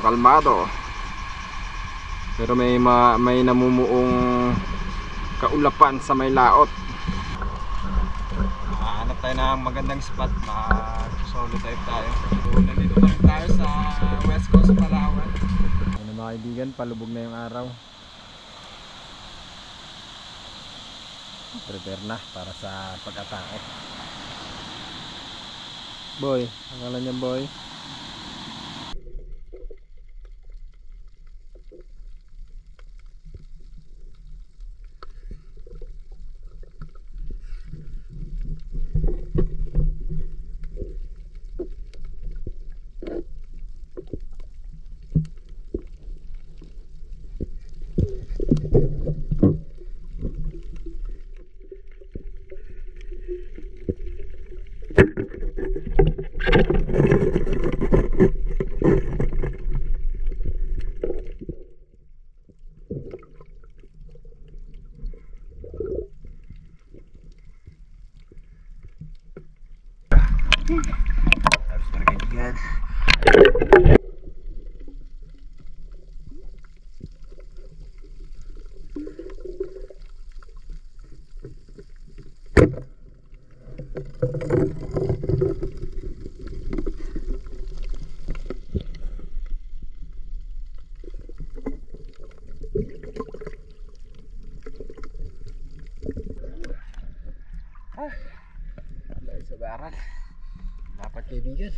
Kalmado. Pero may namumuong kaulapan sa may laot. Hanap tayo ng magandang spot, mag-solo dive tayo. So, nandito pa rin tayo sa West Coast, Palawan. Ano mga kaibigan, palubog na yung araw. Prepare na para sa pag-atake. Boy, ang niya Boy. Harus bergantian. Dahil sa baran, dapat kaibigan.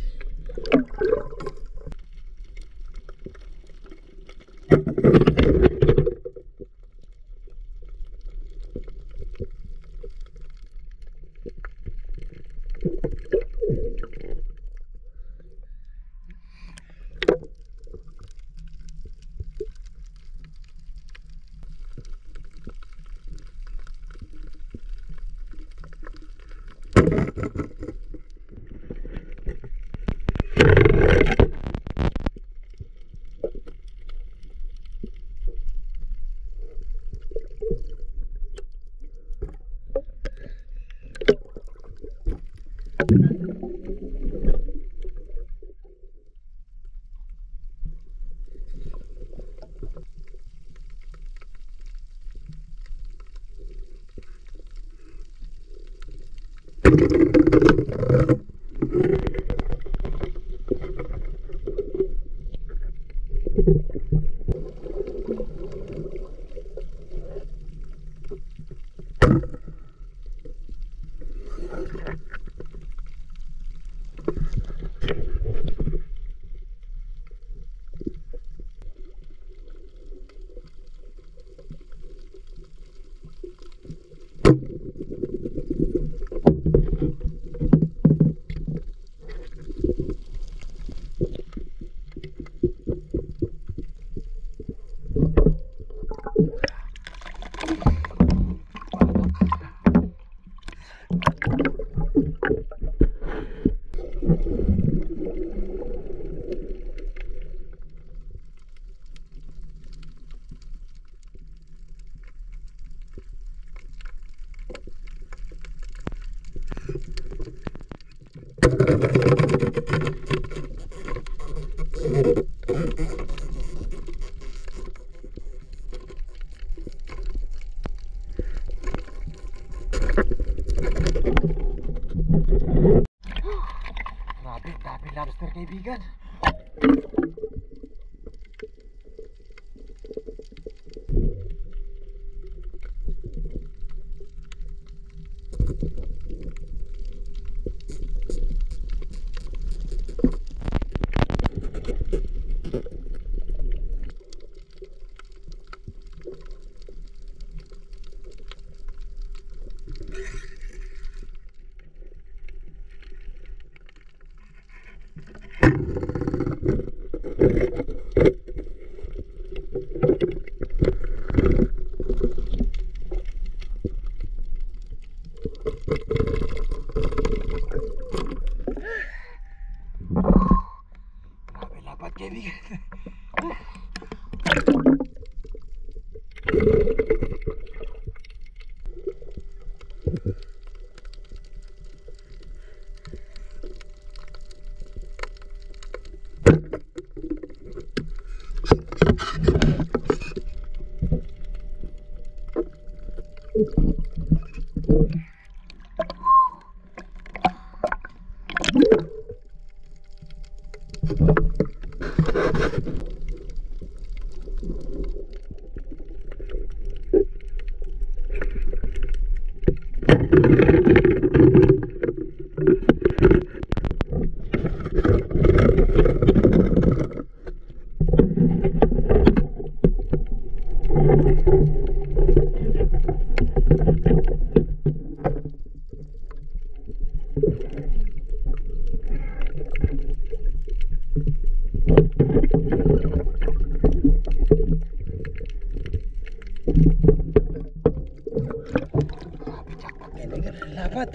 Grabe lobster kaibigan. kaibigan. Dapat.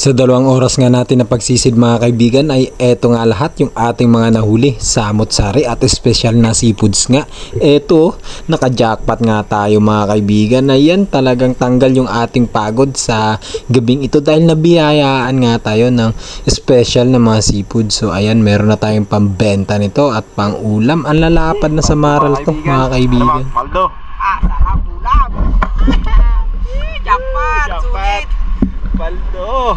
Sa 2 oras nga natin na pagsisid mga kaibigan ay eto nga lahat yung ating mga nahuli, samot-sari at special na seafoods nga. Eto, naka-jackpot nga tayo mga kaibigan. Ayan, talagang tanggal yung ating pagod sa gabing ito dahil nabiyayaan nga tayo ng special na mga seafood. So ayan, meron na tayong pambenta nito at pang ulam. Ang lalapad na sa maral to mga kaibigan. Paldo. Sarap ulam. Jackpot, sulit. Paldo.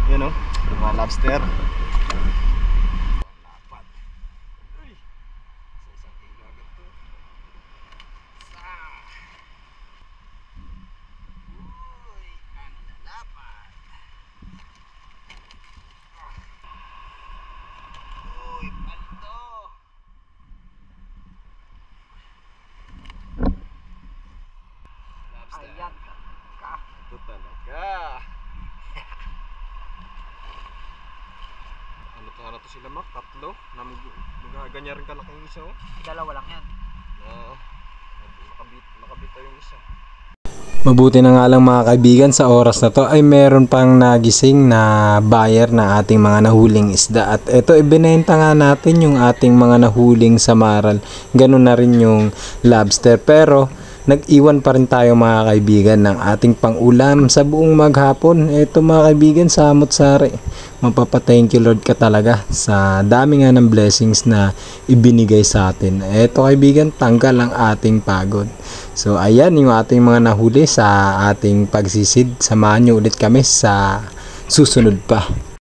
Yun o, mga lobster. Ayan. Ito talaga. Ano to sila mak? Tatlo? Na ganyan rin kalaking isa oh. Dalawa lang yan. Nakabita yung isa. Mabuti na nga lang mga kaibigan, sa oras na to ay meron pang nagising na buyer na ating mga nahuling isda. At ito, ibinenta nga natin yung ating mga nahuling sa maral. Ganun na rin yung lobster. Pero nag-iwan pa rin tayo mga kaibigan ng ating pang-ulam sa buong maghapon. Ito mga kaibigan, samot-sari. Mapapa-thank you Lord ka talaga sa dami nga ng blessings na ibinigay sa atin. Ito kaibigan, tanggal ang ating pagod. So ayan yung ating mga nahuli sa ating pagsisid. Samahan nyo ulit kami sa susunod pa.